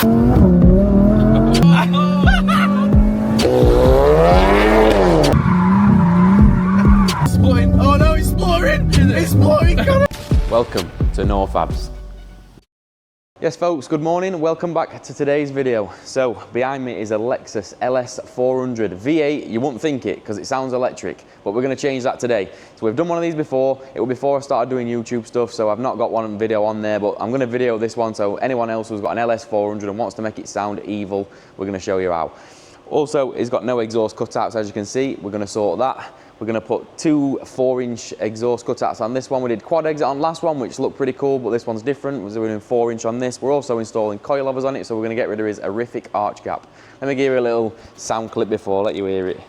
Oh no, it's exploring! It's exploring! Welcome to NAWFABZ. Yes folks, good morning, welcome back to today's video. So behind me is a Lexus LS400 V8. You wouldn't think it because it sounds electric, but we're going to change that today. So we've done one of these before. It was before I started doing YouTube stuff, so I've not got one video on there, but I'm going to video this one, so anyone else who's got an LS400 and wants to make it sound evil, we're going to show you how. Also, it's got no exhaust cutouts, as you can see. We're going to sort that. We're going to put two 4-inch exhaust cutouts on this one. We did quad exit on last one, which looked pretty cool, but this one's different. We're doing 4-inch on this. We're also installing coilovers on it, so we're going to get rid of his horrific arch gap. Let me give you a little sound clip before I let you hear it.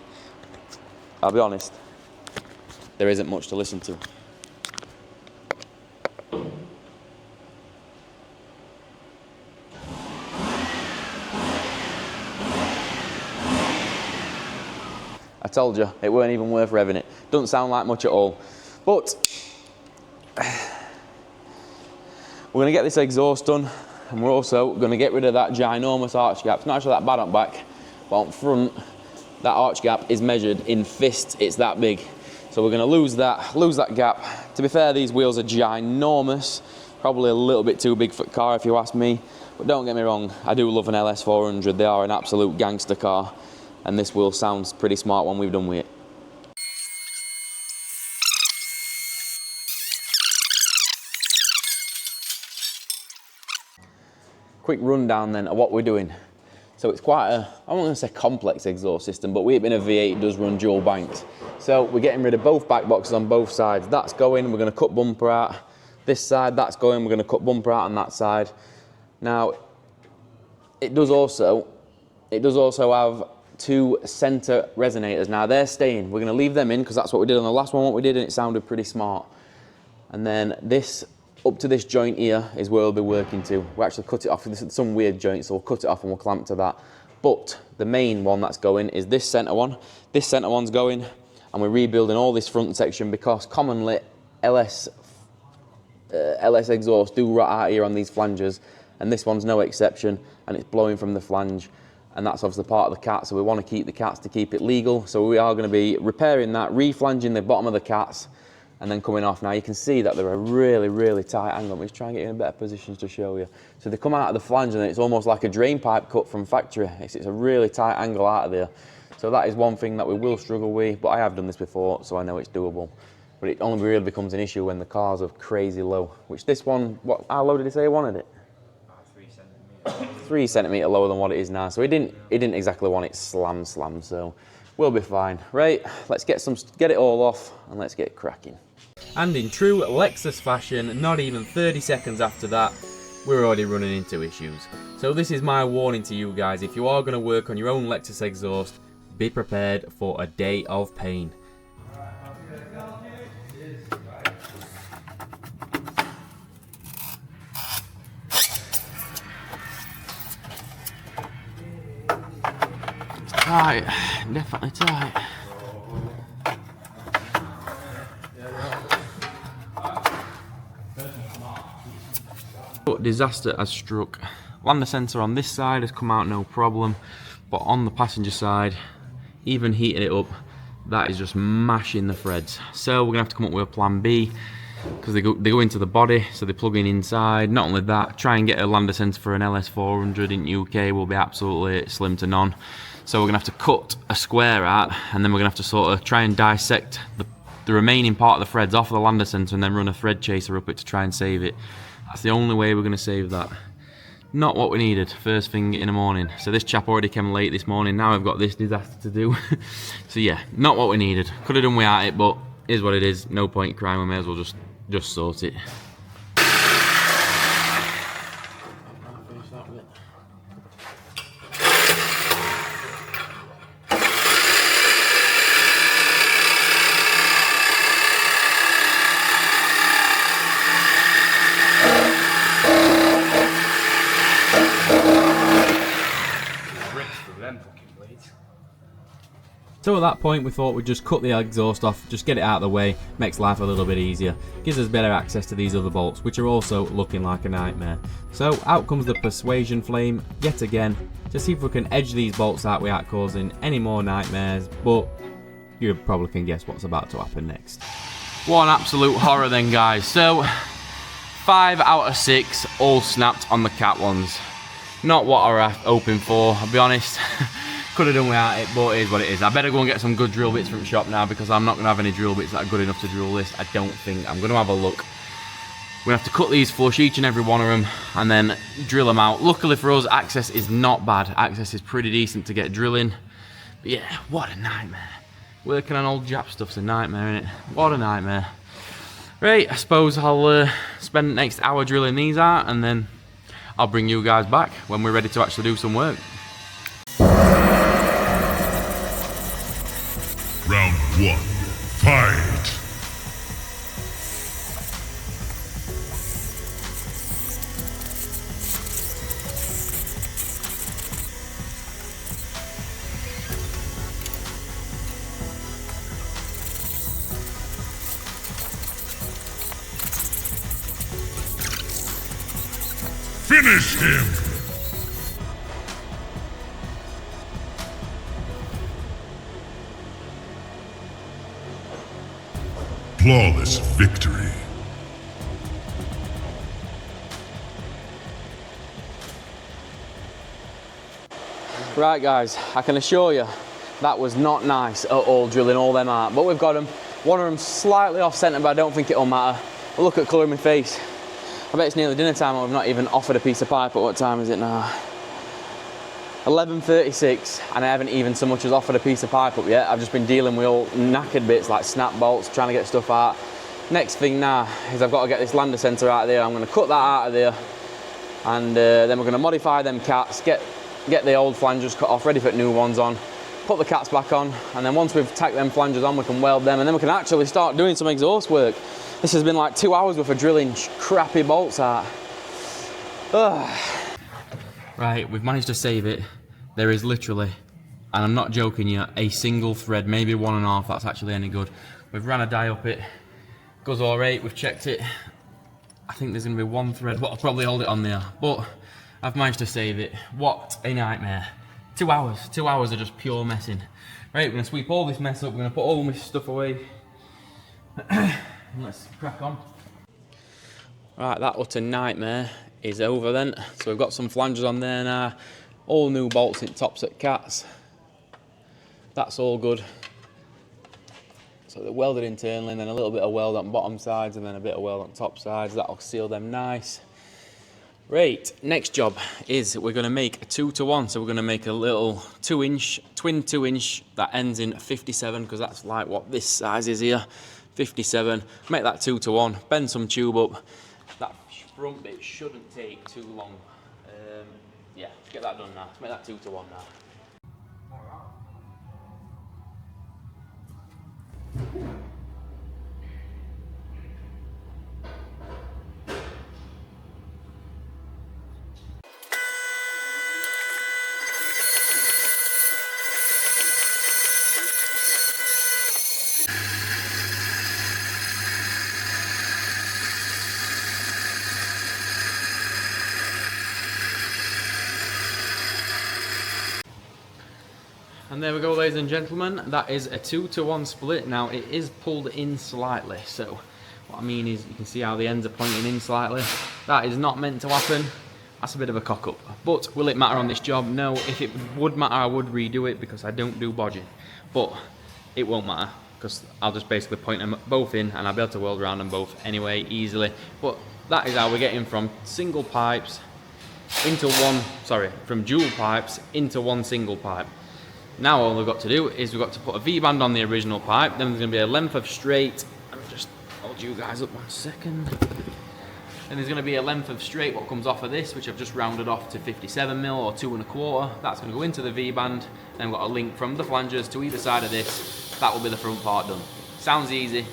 I'll be honest, there isn't much to listen to. I told you, it weren't even worth revving it. Doesn't sound like much at all. But we're gonna get this exhaust done, and we're also gonna get rid of that ginormous arch gap. It's not actually that bad on back, but on front, that arch gap is measured in fists. It's that big. So we're gonna lose that gap. To be fair, these wheels are ginormous, probably a little bit too big for a car if you ask me. But don't get me wrong, I do love an LS400. They are an absolute gangster car. And this wheel sounds pretty smart when we've done with it. Quick rundown then of what we're doing. So it's quite a, I won't want to say complex exhaust system, but we've been a V8, it does run dual banks. So we're getting rid of both back boxes on both sides. That's going, we're going to cut bumper out. This side, that's going, we're going to cut bumper out on that side. Now, it does also have two center resonators. Now they're staying. We're going to leave them in because that's what we did on the last one, what we did, and it sounded pretty smart. And then this, up to this joint here, is where we'll be working to. We actually cut it off. This is some weird joint, so we'll cut it off and we'll clamp to that. But the main one that's going is this center one. This center one's going, and we're rebuilding all this front section because commonly LS exhaust do rot out here on these flanges, and this one's no exception, and it's blowing from the flange. And that's obviously part of the cat, so we want to keep the cats to keep it legal. So we are going to be repairing that, reflanging the bottom of the cats, and then coming off. Now you can see that they're a really, really tight angle. Let me just try and get you in better positions to show you. So they come out of the flange and it's almost like a drain pipe cut from factory. It's a really tight angle out of there. So that is one thing that we will struggle with, but I have done this before, so I know it's doable. But it only really becomes an issue when the cars are crazy low, which this one, how low did he say he wanted it? 3 centimetre lower than what it is now, so he didn't exactly want it slam, so we'll be fine. Right, let's get it all off and let's get cracking. And in true Lexus fashion, not even 30 seconds after that, we're already running into issues. So this is my warning to you guys: if you are going to work on your own Lexus exhaust, be prepared for a day of pain. Tight, definitely tight. But disaster has struck. Lander sensor on this side has come out no problem, but on the passenger side, even heating it up, that is just mashing the threads. So we're gonna have to come up with a plan B, because they go into the body, so they plug in inside. Not only that, try and get a lander sensor for an LS400 in UK will be absolutely slim to none. So we're gonna have to cut a square out, and then we're gonna have to sort of try and dissect the remaining part of the threads off of the lander sensor and then run a thread chaser up it to try and save it. That's the only way we're gonna save that. Not what we needed first thing in the morning. So this chap already came late this morning, now I've got this disaster to do. So yeah, not what we needed. Could have done without it, but is what it is. No point in crying, we may as well just sort it. So at that point we thought we'd just cut the exhaust off, just get it out of the way, makes life a little bit easier, gives us better access to these other bolts, which are also looking like a nightmare. So out comes the persuasion flame yet again, to see if we can edge these bolts out without causing any more nightmares, but you probably can guess what's about to happen next. What an absolute horror then, guys. So 5 out of 6 all snapped on the cat ones. Not what I was hoping for, I'll be honest. Could have done without it, but it is what it is. I better go and get some good drill bits from the shop now, because I'm not going to have any drill bits that are good enough to drill this. I don't think. I'm going to have a look. We're going to have to cut these flush, each and every one of them, and then drill them out. Luckily for us, access is not bad. Access is pretty decent to get drilling. But yeah, what a nightmare. Working on old Jap stuff's a nightmare, innit? What a nightmare. Right, I suppose I'll spend the next hour drilling these out, and then I'll bring you guys back when we're ready to actually do some work. Round 1, fight! Finish him! Flawless victory. Right guys, I can assure you that was not nice at all, drilling all them out, but we've got them. One of them slightly off centre, but I don't think it'll matter. But look at colour in my face. I bet it's nearly dinner time and we've not even offered a piece of pipe. At what time is it now? 11:36, and I haven't even so much as offered a piece of pipe up yet. I've just been dealing with all knackered bits like snap bolts, trying to get stuff out. Next thing now is I've got to get this lander centre out of there. I'm going to cut that out of there, and then we're going to modify them cats, get the old flanges cut off, ready for new ones on, put the cats back on, and then once we've tacked them flanges on, we can weld them, and then we can actually start doing some exhaust work. This has been like 2 hours worth of drilling crappy bolts out. Ugh. Right, we've managed to save it. There is literally, and I'm not joking you, a single thread, maybe 1.5, that's actually any good. We've ran a die up it, goes all right, we've checked it. I think there's gonna be one thread, but I'll probably hold it on there. But I've managed to save it. What a nightmare. 2 hours, 2 hours of just pure messing. Right, we're gonna sweep all this mess up, we're gonna put all this stuff away. Let's crack on. Right, that utter nightmare is over then. So we've got some flanges on there now. All new bolts in tops at cats. That's all good. So they're welded internally, and then a little bit of weld on bottom sides, and then a bit of weld on top sides. That'll seal them nice. Right, next job is we're going to make a 2-to-1. So we're going to make a little 2-inch, twin 2-inch that ends in 57, because that's like what this size is here. 57. Make that 2-to-1. Bend some tube up. That front bit shouldn't take too long. Yeah, let's get that done now. Let's make that 2-to-1 now. And there we go, ladies and gentlemen, that is a 2-to-1 split. Now it is pulled in slightly, so what I mean is you can see how the ends are pointing in slightly. That is not meant to happen. That's a bit of a cock up. But will it matter on this job? No. If it would matter, I would redo it, because I don't do bodging. But it won't matter, because I'll just basically point them both in and I'll be able to weld around them both anyway, easily. But that is how we're getting from single pipes into one, sorry, from dual pipes into one single pipe. Now all we've got to do is we've got to put a V-band on the original pipe, then there's going to be a length of straight, I'll just hold you guys up 1 second. Then there's going to be a length of straight what comes off of this, which I've just rounded off to 57mm or 2.25. That's going to go into the V-band, then we've got a link from the flanges to either side of this. That will be the front part done. Sounds easy,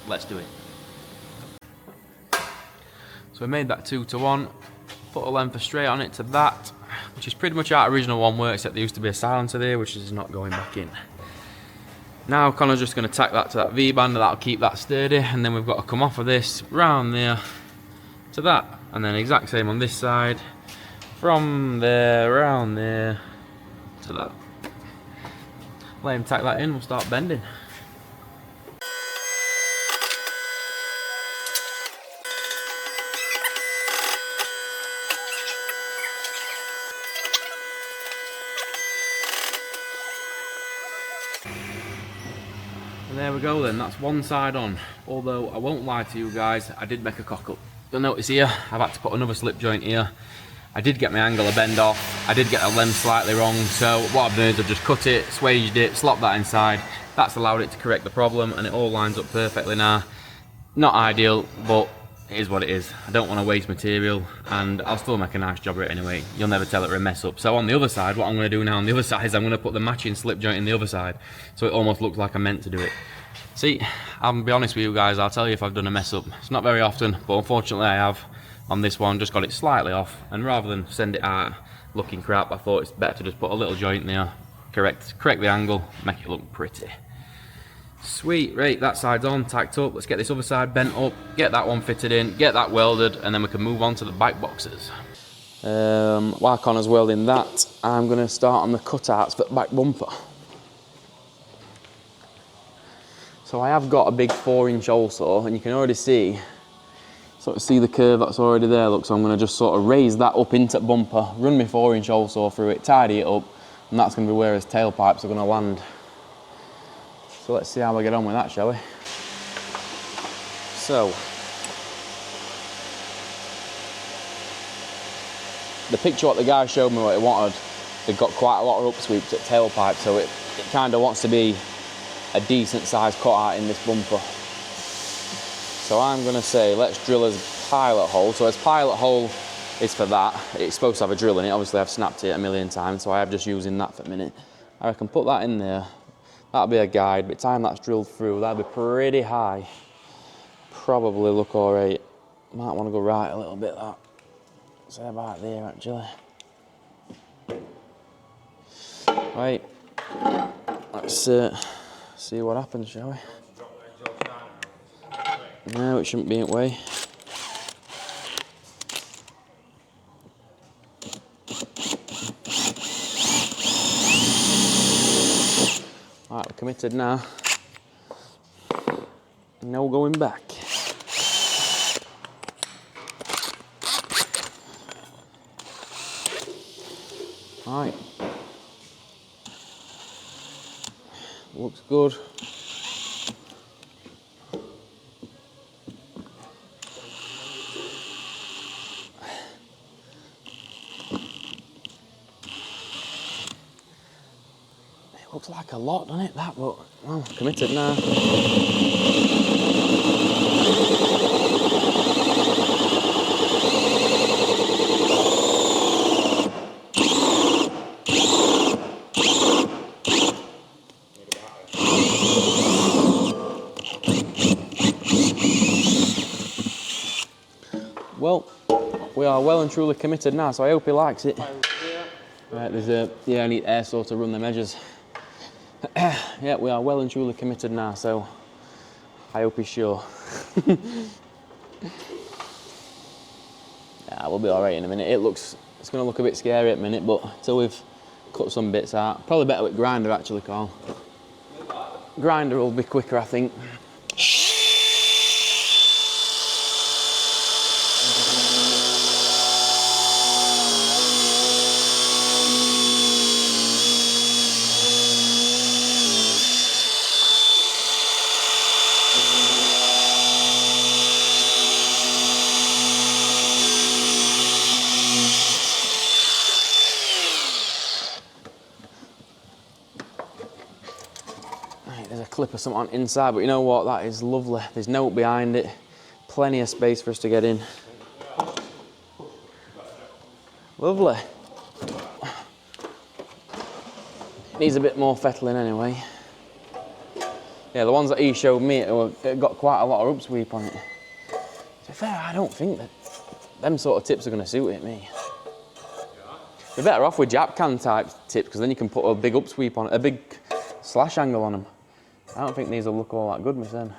let's do it. So we made that 2-to-1, put a length of straight on it to that, which is pretty much our original one work, except there used to be a silencer there, which is not going back in. Now Connor's just going to tack that to that V-band, and that'll keep that sturdy, and then we've got to come off of this, round there, to that, and then exact same on this side, from there, round there, to that. Let him tack that in, we'll start bending. And there we go then, that's one side on. Although I won't lie to you guys, I did make a cock up. You'll notice here, I've had to put another slip joint here. I did get my angle of bend off. I did get the length slightly wrong, so what I've done is I've just cut it, swaged it, slopped that inside. That's allowed it to correct the problem, and it all lines up perfectly now. Not ideal, but it is what it is. I don't want to waste material, and I'll still make a nice job of it anyway. You'll never tell it or a mess up. So on the other side, what I'm going to do now on the other side is I'm going to put the matching slip joint in the other side, so it almost looks like I meant to do it. See, I'll be honest with you guys, I'll tell you if I've done a mess up. It's not very often, but unfortunately I have. On this one, just got it slightly off, and rather than send it out looking crap, I thought it's better to just put a little joint there, correct the angle, make it look pretty. Sweet, right, that side's on, tacked up. Let's get this other side bent up, get that one fitted in, get that welded, and then we can move on to the bike boxes. While Connor's welding that, I'm going to start on the cutouts for the back bumper. So I have got a big 4-inch hole saw, and you can already see the curve that's already there. Look, so I'm going to just sort of raise that up into the bumper, run my 4-inch hole saw through it, tidy it up, and that's going to be where his tailpipes are going to land. So let's see how we get on with that, shall we? So, the picture what the guy showed me what he wanted, they've got quite a lot of upsweeps at tailpipe, so it kind of wants to be a decent sized cutout in this bumper. So I'm going to say let's drill his pilot hole. So his pilot hole is for that. It's supposed to have a drill in it. Obviously I've snapped it a million times, so I have just using that for a minute. I can put that in there. That'll be a guide. By the time that's drilled through, that'll be pretty high. Probably look alright. Might want to go right a little bit, that. Say about there actually. Right. Let's see what happens, shall we? No, it shouldn't be in the way. Right, we're committed now. No going back. Right. Looks good. Looks like a lot, doesn't it, that, but well, committed now. Well, we are well and truly committed now, so I hope he likes it. Right, I need air saw to run the measures. Yeah, we are well and truly committed now, so I hope he's sure. Yeah, we'll be alright in a minute. It's going to look a bit scary at the minute, but until we've cut some bits out. Probably better with grinder actually, Carl. Grinder will be quicker, I think. There's a clip or something on inside, but you know what, that is lovely. There's note behind it, plenty of space for us to get in. Lovely. It needs a bit more fettling anyway. Yeah, the ones that he showed me, it got quite a lot of upsweep on it. To be fair, I don't think that them sort of tips are going to suit it, me. You're better off with jap can type tips, because then you can put a big upsweep on it, a big slash angle on them. I don't think these will look all that good, Miss N.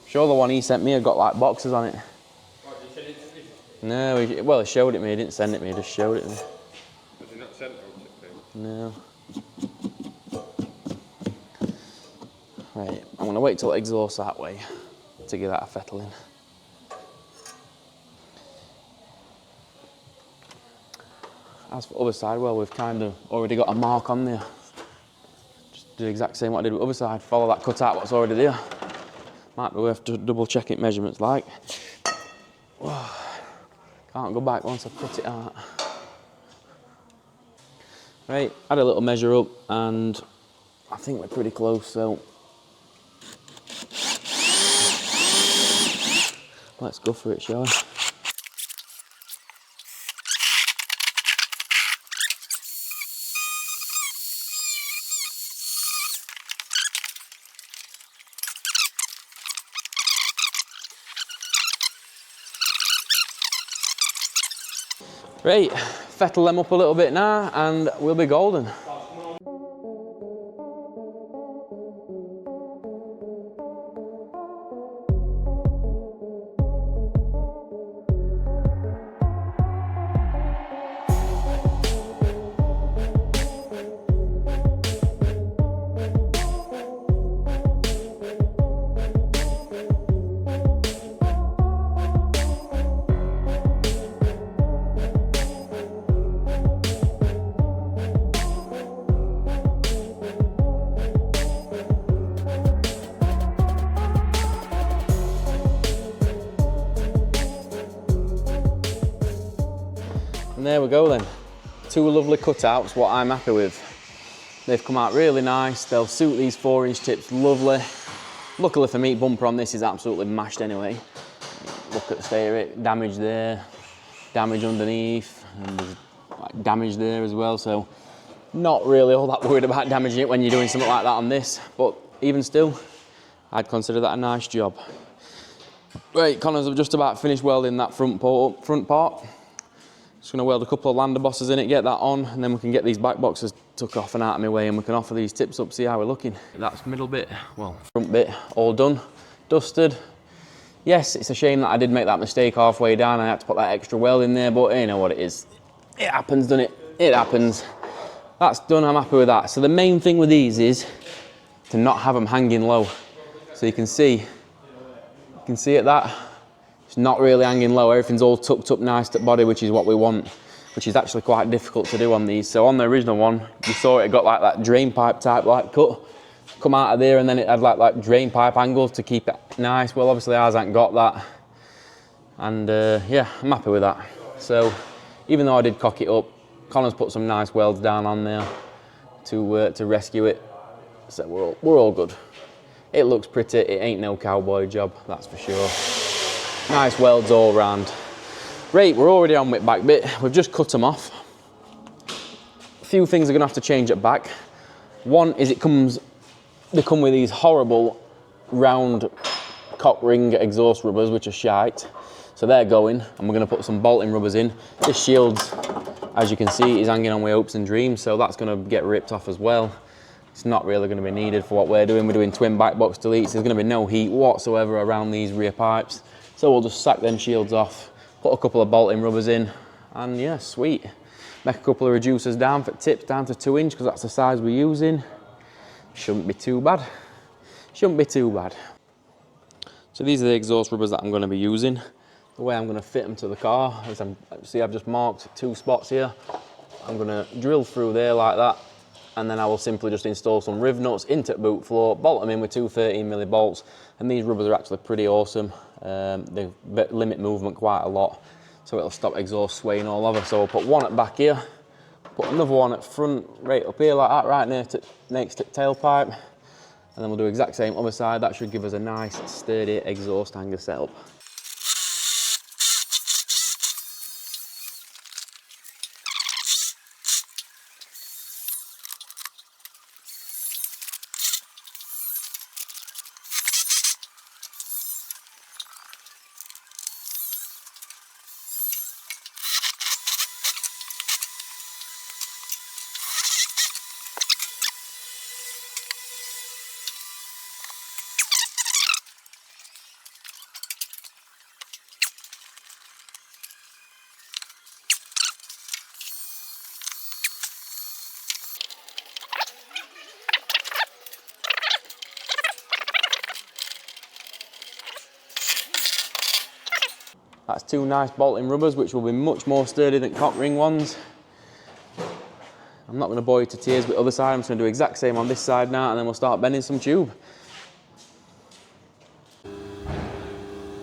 Sure, the one he sent me had got like boxes on it. What, did you send it to me? No, well, he showed it me. He didn't send it me. He just showed it me. Was he not sent it? No. Right, I'm gonna wait till it exhausts that way to give that a fettle in. As for other side, well, we've kind of already got a mark on there. Just do the exact same what I did with the other side. Follow that cut out what's already there. Might be worth to double checking measurements like. Can't go back once I cut it out. Right, had a little measure up and I think we're pretty close, so let's go for it, shall we? Right, fettle them up a little bit now and we'll be golden. And there we go then. Two lovely cutouts, what I'm happy with. They've come out really nice. They'll suit these 4-inch tips lovely. Luckily for me, bumper on this is absolutely mashed anyway. Look at the state of it, damage there, damage underneath, and there's like damage there as well. So not really all that worried about damaging it when you're doing something like that on this, but even still, I'd consider that a nice job. Right, Connors have just about finished welding that front part. Just gonna weld a couple of lander bosses in it, get that on, and then we can get these back boxes took off and out of my way and we can offer these tips up, see how we're looking. That's middle bit, well, front bit, all done, dusted. Yes, it's a shame that I did make that mistake halfway down. I had to put that extra weld in there, but you know what it is. It happens, doesn't it? It happens. That's done, I'm happy with that. So the main thing with these is to not have them hanging low. So you can see it that. It's not really hanging low, everything's all tucked up nice to body, which is what we want, which is actually quite difficult to do on these. So on the original one, you saw it got like that drain pipe type like cut, come out of there, and then it had like that drain pipe angle to keep it nice. Well, obviously ours ain't got that. And yeah, I'm happy with that. So even though I did cock it up, Connor's put some nice welds down on there to rescue it. So we're all good. It looks pretty, it ain't no cowboy job, that's for sure. Nice welds all round. Right, we're already on with back bit. We've just cut them off. A few things are gonna have to change at back. One is they come with these horrible round cock ring exhaust rubbers, which are shite. So they're going, and we're gonna put some bolting rubbers in. This shield, as you can see, is hanging on with hopes and dreams, so that's gonna get ripped off as well. It's not really gonna be needed for what we're doing. We're doing twin back box deletes. There's gonna be no heat whatsoever around these rear pipes. So we'll just sack them shields off, put a couple of bolting rubbers in, and yeah, sweet. Make a couple of reducers down for tips down to 2 inch, because that's the size we're using. Shouldn't be too bad. Shouldn't be too bad. So these are the exhaust rubbers that I'm going to be using. The way I'm going to fit them to the car is I've just marked 2 spots here. I'm going to drill through there like that, and then I will simply just install some riv nuts into the boot floor, bolt them in with 2 13mm bolts, and these rubbers are actually pretty awesome. They limit movement quite a lot, so it'll stop exhaust swaying all over. So I'll put one at back here, put another one at front, right up here like that, right next to the tailpipe, and then we'll do the exact same other side. That should give us a nice sturdy exhaust hanger setup. That's 2 nice bolting rubbers, which will be much more sturdy than cock ring ones. I'm not going to bore you to tears with the other side. I'm just going to do the exact same on this side now, and then we'll start bending some tube.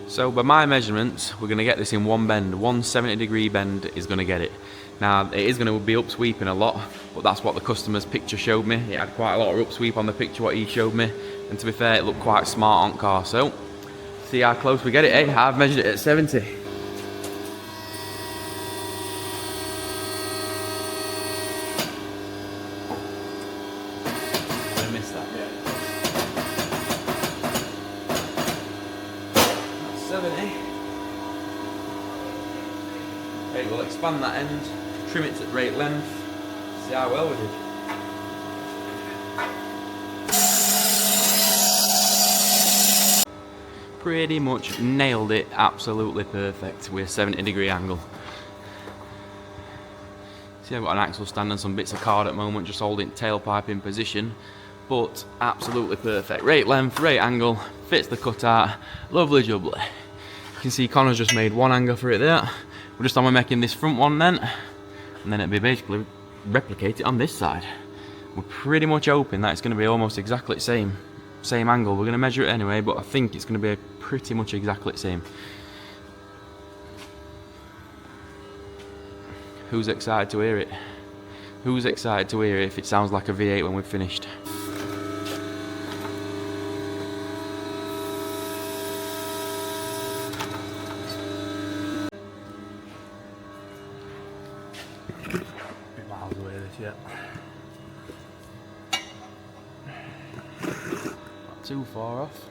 So by my measurements, we're going to get this in one bend. 170-degree bend is going to get it. Now, it is going to be upsweeping a lot, but that's what the customer's picture showed me. It had quite a lot of upsweep on the picture, what he showed me. And to be fair, it looked quite smart on car. So, see how close we get it, eh? I've measured it at 70. I missed that. Yeah. That's 70. Okay, we'll expand that end, trim it to great length, see how well we did. Pretty much nailed it, absolutely perfect with a 70-degree angle. See, I've got an axle stand and some bits of card at the moment, just holding tailpipe in position, but absolutely perfect. Right length, right angle, fits the cutout, lovely jubbly. You can see Connor's just made one angle for it there. We're just on making this front one then, and then it'll be basically replicate it on this side. We're pretty much hoping that it's going to be almost exactly the same angle. We're going to measure it anyway, but I think it's going to be pretty much exactly the same. Who's excited to hear it? Who's excited to hear it if it sounds like a V8 when we've finished? Bit miles away this yet. Not too far off.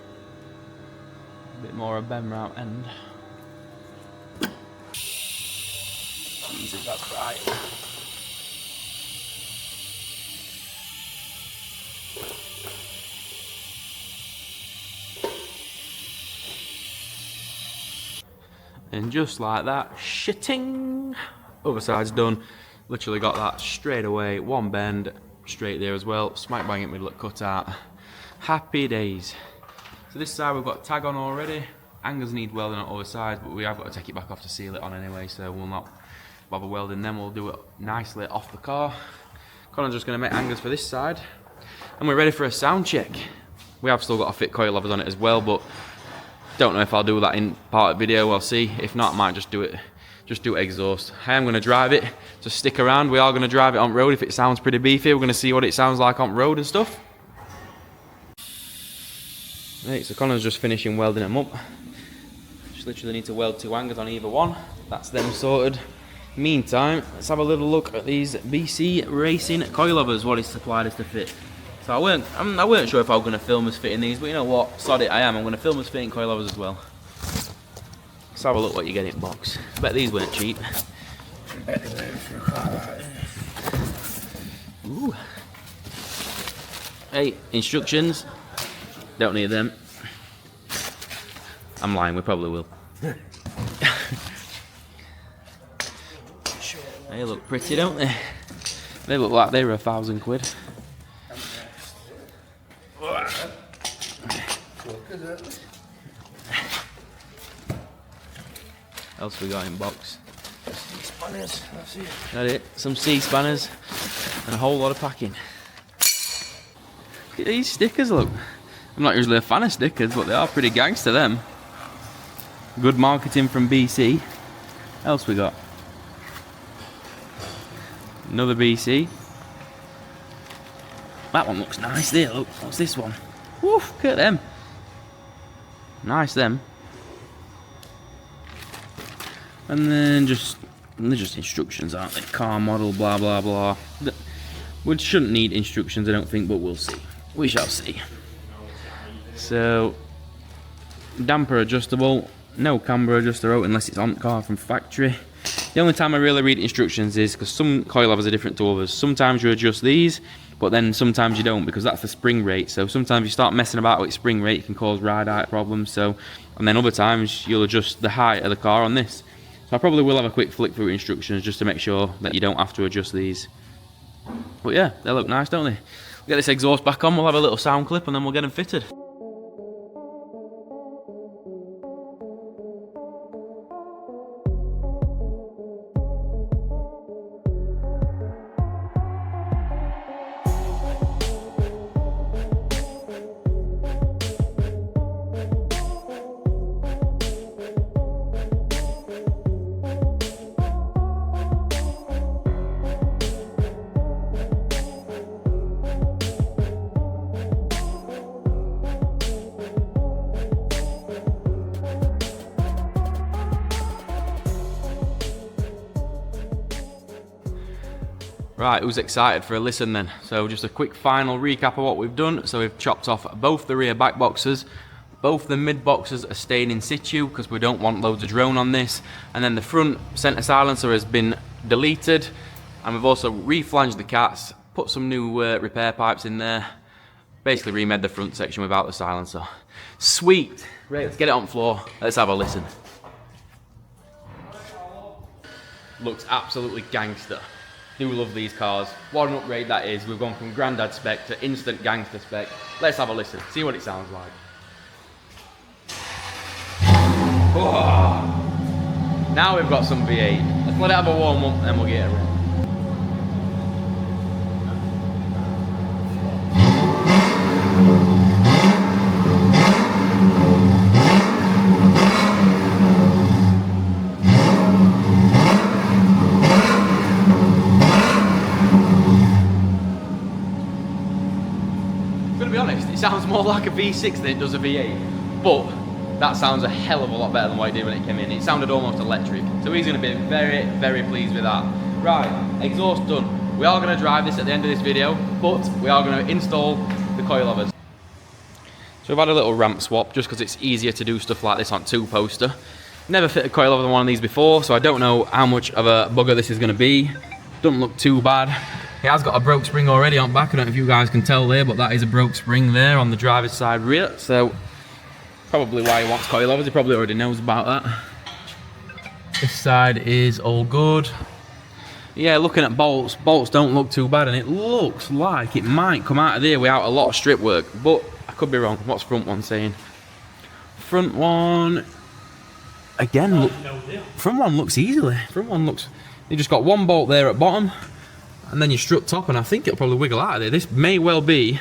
A bit more a bend route end. Jesus, that's right. And just like that, shitting. Other side's done. Literally got that straight away. One bend, straight there as well. Smack bang it middle at cutout. Happy days. So this side we've got tag on already. Angles need welding on other sides, but we have got to take it back off to seal it on anyway, so we'll not bother welding them. We'll do it nicely off the car. Connor's just going to make angles for this side. And we're ready for a sound check. We have still got to fit coilovers on it as well, but don't know if I'll do that in part of the video. We'll see. If not, I might just do it exhaust. I am going to drive it, so stick around. We are going to drive it on road. If it sounds pretty beefy, we're going to see what it sounds like on road and stuff. Right, so Connor's just finishing welding them up. Just literally need to weld 2 hangers on either one. That's them sorted. Meantime, let's have a little look at these BC Racing coilovers, what he's supplied us to fit. So I weren't sure if I was going to film us fitting these, but you know what? Sod it, I am. I'm going to film us fitting coilovers as well. Let's have a look what you get in box. Bet these weren't cheap. Ooh. Hey, instructions. Don't need them. I'm lying, we probably will. They look pretty, don't they? They look like they were £1,000. Else we got in box? Spanners, that's it. That's it. Some C-spanners and a whole lot of packing. Look at these stickers, look. I'm not usually a fan of stickers, but they are pretty gangster, them. Good marketing from BC. Else we got? Another BC. That one looks nice there, look. What's this one? Woof, look at them. Nice, them. And then they're just instructions, aren't they? Car model, blah, blah, blah. We shouldn't need instructions, I don't think, but we'll see. We shall see. So, damper adjustable, no camber adjuster out unless it's on car from factory. The only time I really read instructions is because some coilovers are different to others. Sometimes you adjust these, but then sometimes you don't, because that's the spring rate. So sometimes you start messing about with spring rate, it can cause ride height problems. So, and then other times you'll adjust the height of the car on this. So I probably will have a quick flick through instructions just to make sure that you don't have to adjust these. But yeah, they look nice, don't they? We'll get this exhaust back on, we'll have a little sound clip, and then we'll get them fitted. Right, who's excited for a listen then? So just a quick final recap of what we've done. So we've chopped off both the rear back boxes. Both the mid boxes are staying in situ because we don't want loads of drone on this. And then the front centre silencer has been deleted. And we've also reflanged the cats, put some new repair pipes in there. Basically remade the front section without the silencer. Sweet. Right, let's get it on the floor. Let's have a listen. Looks absolutely gangster. Do love these cars. What an upgrade that is. We've gone from granddad spec to instant gangster spec. Let's have a listen, see what it sounds like. Oh. Now we've got some V8. Let's let it have a warm up and we'll get it ready. Sounds more like a V6 than it does a V8, but that sounds a hell of a lot better than what it did when it came in. It sounded almost electric, so he's going to be very, very pleased with that. Right, exhaust done. We are going to drive this at the end of this video, but we are going to install the coilovers. So we've had a little ramp swap just because it's easier to do stuff like this on two-poster. Never fit a coilover on one of these before, so I don't know how much of a bugger this is going to be. Doesn't look too bad. It has got a broke spring already on back. I don't know if you guys can tell there, but that is a broke spring there on the driver's side rear. So probably why he wants coilovers. He probably already knows about that. This side is all good. Yeah, looking at bolts don't look too bad, and it looks like it might come out of there without a lot of strip work, but I could be wrong. What's front one saying? Front one, again, look, front one looks easily. Front one looks, you just got one bolt there at bottom, and then you strut top, and I think it'll probably wiggle out of there. This may well be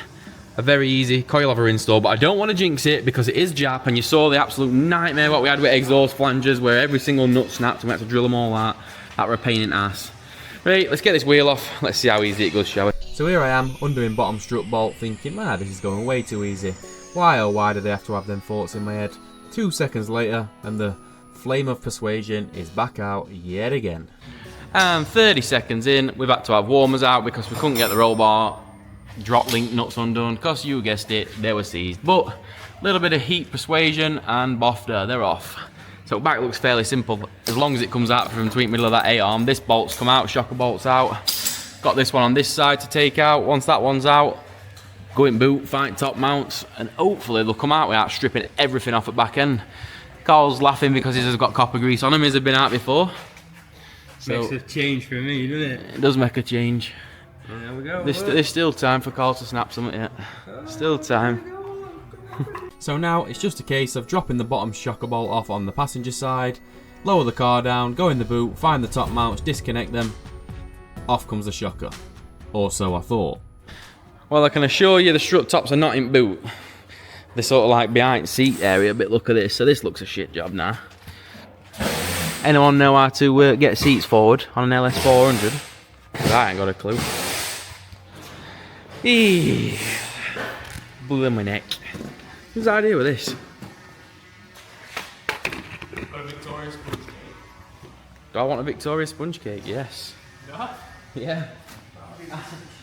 a very easy coilover install, but I don't want to jinx it because it is Jap, and you saw the absolute nightmare what we had with exhaust flanges where every single nut snapped and we had to drill them all out. That were a pain in the ass. Right, let's get this wheel off. Let's see how easy it goes, shall we? So here I am, undoing bottom strut bolt, thinking, man, this is going way too easy. Why oh why do they have to have them thoughts in my head? 2 seconds later, and the flame of persuasion is back out yet again. And 30 seconds in, we've had to have warmers out because we couldn't get the roll bar drop link nuts undone, because you guessed it, they were seized. But a little bit of heat persuasion and bofter, they're off. So back looks fairly simple, as long as it comes out from between the middle of that A-arm. This bolt's come out, shocker bolt's out. Got this one on this side to take out. Once that one's out, go in boot, find top mounts, and hopefully they'll come out without stripping everything off at back end. Carl's laughing because he's got copper grease on him, he's been out before. So makes a change for me, doesn't it? It does make a change. Well, there we go. There's still time for Carl to snap something yet. Still time. So now it's just a case of dropping the bottom shocker bolt off on the passenger side, lower the car down, go in the boot, find the top mounts, disconnect them, off comes the shocker. Or so I thought. Well, I can assure you the strut tops are not in boot. They're sort of like behind seat area, but look at this. So this looks a shit job now. Anyone know how to get seats forward on an LS400? Because I ain't got a clue. Eee. Blew in my neck. Whose idea with this? A Victoria sponge cake. Do I want a Victoria sponge cake? Yes. No? Yeah.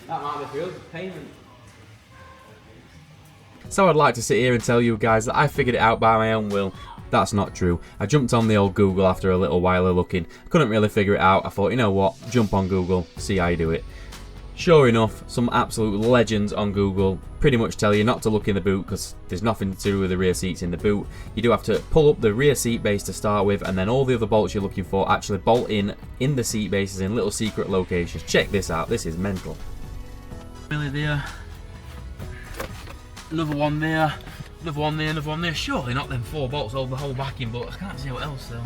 That might be good. Payment. So I'd like to sit here and tell you guys that I figured it out by my own will. That's not true. I jumped on the old Google after a little while of looking. Couldn't really figure it out. I thought, you know what, jump on Google, see how you do it. Sure enough, some absolute legends on Google pretty much tell you not to look in the boot because there's nothing to do with the rear seats in the boot. You do have to pull up the rear seat base to start with, and then all the other bolts you're looking for actually bolt in the seat bases in little secret locations. Check this out, this is mental. Really there. Another one there. Another one there, another one there. Surely not them 4 bolts hold the whole backing, but I can't see what else though.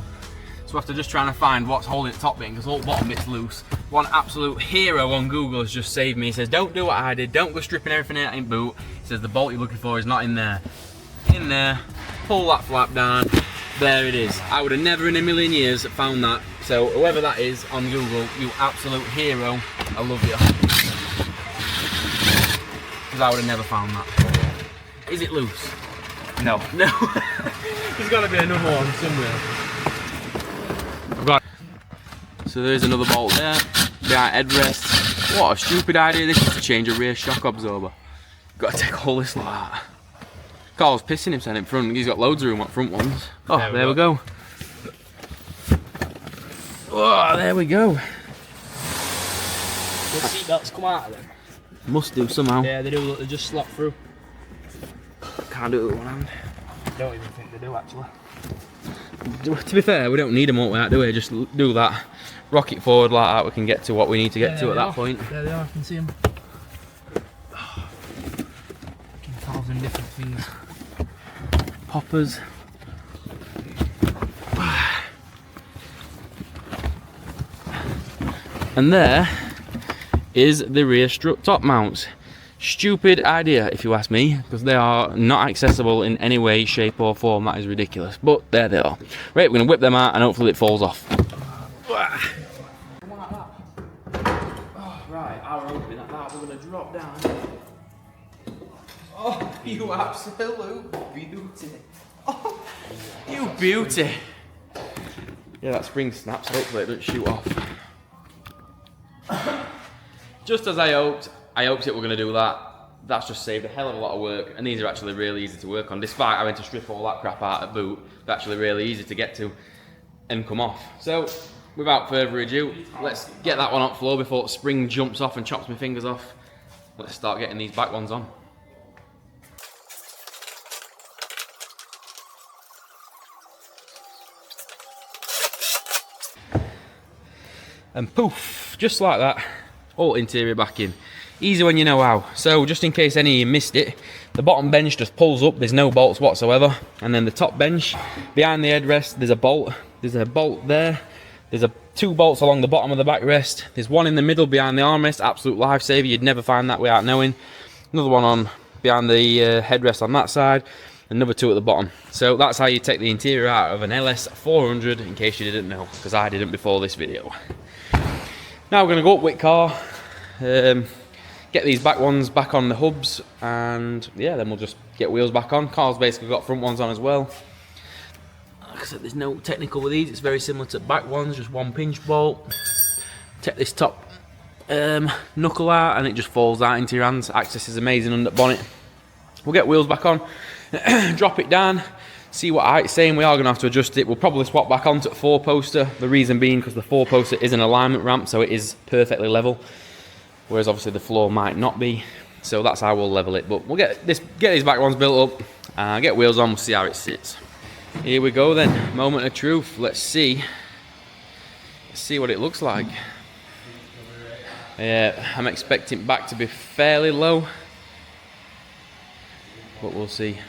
So after just trying to find what's holding the top bit, because all the bottom bit's loose. One absolute hero on Google has just saved me. He says, don't do what I did, don't go stripping everything out in boot. He says the bolt you're looking for is not in there. In there, pull that flap down, there it is. I would have never in a million years found that. So whoever that is on Google, you absolute hero, I love you. Because I would have never found that. Is it loose? No. No. There's got to be another one somewhere. I've got. So there's another bolt there, behind headrest. What a stupid idea this is to change a rear shock absorber. Got to take all this like that. Carl's pissing himself in front. He's got loads of room on front ones. Oh, there we go. Oh, there we go. The seatbelts come out of them. Must do somehow. Yeah, they do. Look, they just slot through. Can't do it with one hand. I don't even think they do actually. To be fair, we don't need them like that, do we? Just do that. Rock it forward like that. We can get to what we need to get to at that point. There they are. I can see them. 1,000 different things. Poppers. And there is the rear strut top mounts. Stupid idea if you ask me, because they are not accessible in any way, shape or form. That is ridiculous, but there they are. Right, we're going to whip them out and hopefully it falls off. Right, I was hoping that was going to drop down. Oh, you absolute beauty. Oh, you beauty. Yeah, that spring snaps, hopefully it doesn't shoot off. Just as I hoped it were going to do that. That's just saved a hell of a lot of work, and these are actually really easy to work on. Despite having to strip all that crap out of boot, they're actually really easy to get to and come off. So, without further ado, let's get that one on floor before the spring jumps off and chops my fingers off. Let's start getting these back ones on. And poof, just like that, all interior back in. Easy when you know how. So just in case any of you missed it, the bottom bench just pulls up, there's no bolts whatsoever, and then the top bench, behind the headrest, there's a bolt there, there's two bolts along the bottom of the backrest, there's one in the middle behind the armrest, absolute lifesaver, you'd never find that without knowing, another one on behind the headrest on that side, another two at the bottom. So that's how you take the interior out of an LS400, in case you didn't know, because I didn't before this video. Now we're going to go up with car, get these back ones back on the hubs, and yeah, then we'll just get wheels back on. Carl's basically got front ones on as well. Like I said, there's no technical with these, it's very similar to back ones, just one pinch bolt. Take this top knuckle out and it just falls out into your hands. Access is amazing under the bonnet. We'll get wheels back on, drop it down, see what height's saying. We are going to have to adjust it. We'll probably swap back onto the 4-poster, the reason being because the 4-poster is an alignment ramp, so it is perfectly level, whereas obviously the floor might not be, so that's how we'll level it. But we'll get these back ones built up, get wheels on, we'll see how it sits. Here we go then, moment of truth. Let's see what it looks like. I'm expecting back to be fairly low, but we'll see.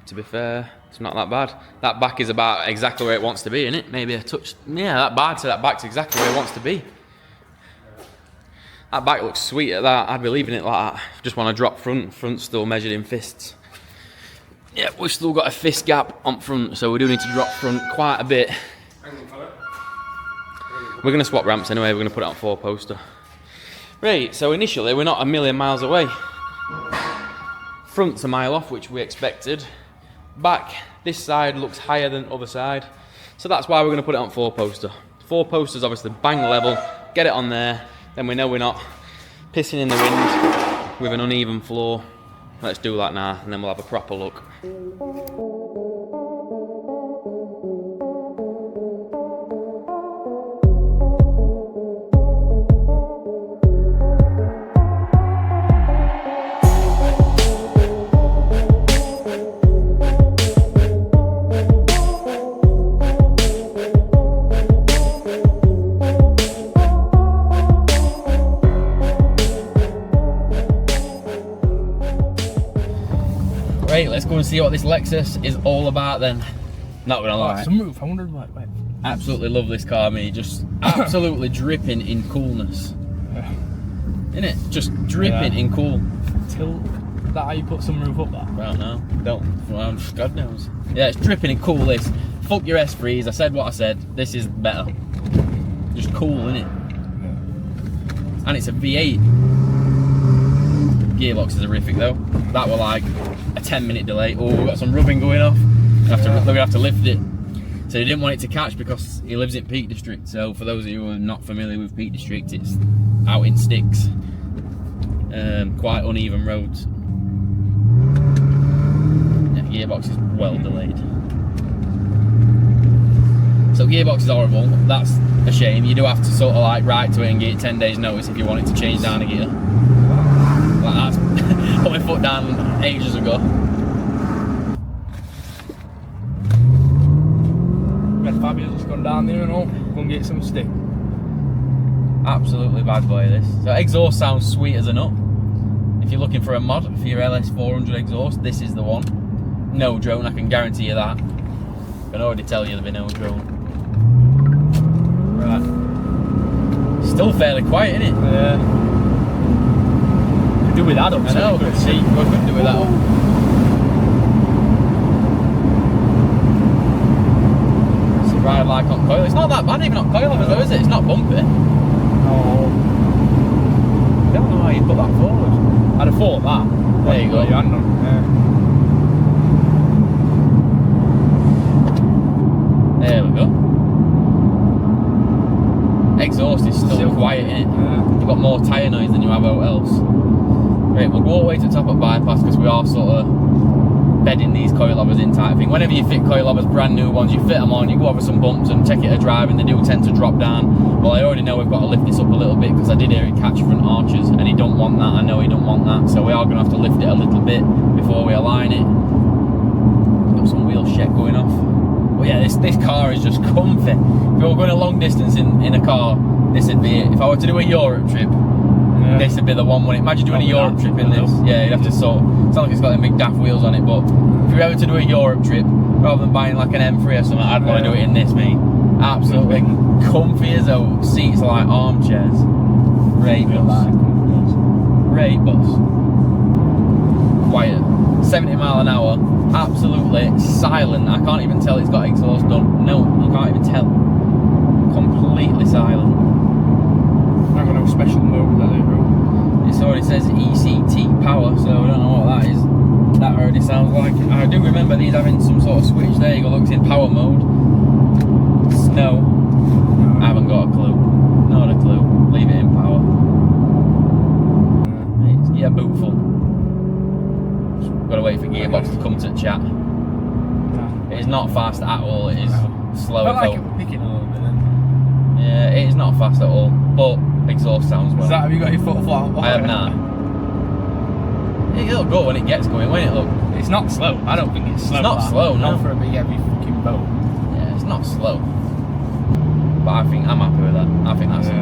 To be fair, it's not that bad. That back is about exactly where it wants to be, isn't it? Maybe a touch. Yeah, that back's exactly where it wants to be. That back looks sweet at that. I'd be leaving it like that. Just want to drop front. Front's still measured in fists. Yeah, we've still got a fist gap on front, so we do need to drop front quite a bit. We're going to swap ramps anyway. We're going to put it on 4-poster. Right, so initially we're not a million miles away. Front's a mile off, which we expected. Back, this side looks higher than other side, so that's why we're going to put it on 4-poster. 4-poster's obviously bang level, get it on there, then we know we're not pissing in the wind with an uneven floor. Let's do that now, and then we'll have a proper look. Right, let's go and see what this Lexus is all about then. Not gonna lie. Sunroof, I wondered why. Absolutely love this car, me. Just absolutely dripping in coolness. Isn't it? Just dripping in cool. Tilt. That how you put sunroof up there? I don't know. Don't. Well, God knows. Yeah, it's dripping in cool, this. Fuck your S3s. I said what I said. This is better. Just cool, innit? Yeah. And it's a V8. Gearbox is horrific though. That were like a 10-minute delay. Oh, we've got some rubbing going off. We're gonna have to lift it. So he didn't want it to catch because he lives in Peak District. So for those of you who are not familiar with Peak District, it's out in sticks, quite uneven roads. Yeah, gearbox is well delayed. So gearbox is horrible. That's a shame. You do have to sort of like write to it and get 10 days notice if you want it to change down a gear. Like that's put my foot down ages ago. Fabio's just gone down there and all. Go and get some stick. Absolutely bad boy this. So exhaust sounds sweet as a nut. If you're looking for a mod for your LS400 exhaust, this is the one. No drone, I can guarantee you that. I can already tell you there'll be no drone. Right. Still fairly quiet, isn't it? Yeah. Could do with that up. I know, so see, we could do with that up. Ride like on coil. It's not that bad even on coilovers though, is it? It's not bumpy. No. I don't know how you put that forward. I'd have thought that. There you go. Your hand on. Yeah. There we go. Exhaust is still quiet, innit? Yeah. You've got more tyre noise than you have out else. Right, we'll go all the way to the top of bypass because we are sort of bedding these coilovers in type thing. Whenever you fit coilovers, brand new ones, you fit them on, you go over some bumps and take it a drive and they do tend to drop down. Well, I already know we've got to lift this up a little bit because I did hear it catch front arches and he don't want that. I know he don't want that, so we are going to have to lift it a little bit before we align it. Got some wheel shed going off. But yeah, this car is just comfy. If you were going a long distance in a car, this would be it. If I were to do a Europe trip, this would be the one. Imagine doing a Europe trip in this. Yeah, you'd have to sort. It's not like it's got them big daft wheels on it, but if you were ever to do a Europe trip, rather than buying like an M3 or something, I'd want to do it in this, mate. Absolutely comfy as hell. Seats are like armchairs. Great bus. Great bus. Quiet. 70 mile an hour. Absolutely silent. I can't even tell it's got exhaust done. No, you can't even tell. Completely silent. I've got no special mode that is, bro. It already says ECT power, so I don't know what that is. That already sounds like it. I do remember these having some sort of switch. There you go, looks in power mode. Snow. I haven't got a clue. Not a clue. Leave it in power. Yeah, boot full. Got to wait for gearbox to come to chat. It is not fast at all. It is slow. I like it picking a little bit then. Yeah, it is not fast at all, but exhaust sounds well. Have you got your foot flat? I have not. It'll go when it gets going, won't it? Look, It's not slow. I don't think it's slow. It's not slow, no. Not for a big heavy fucking boat. yeah, it's not slow. But I think I'm happy with that. I think that's it.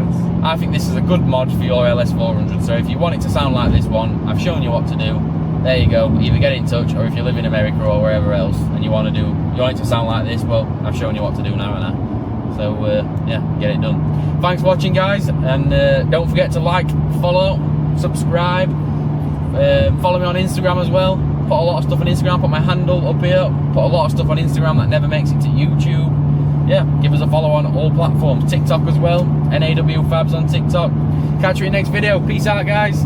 I think this is a good mod for your LS400. So if you want it to sound like this one, I've shown you what to do. There you go. Either get in touch, or if you live in America or wherever else and you want it to sound like this, well, I've shown you what to do now, haven't I? So yeah, get it done. Thanks for watching, guys, and don't forget to like, follow, subscribe, follow me on Instagram as well. Put a lot of stuff on Instagram. Put my handle up here. Put a lot of stuff on Instagram that never makes it to YouTube. Yeah, give us a follow on all platforms. TikTok as well. NAWFABZ on TikTok. Catch you in the next video. Peace out, guys.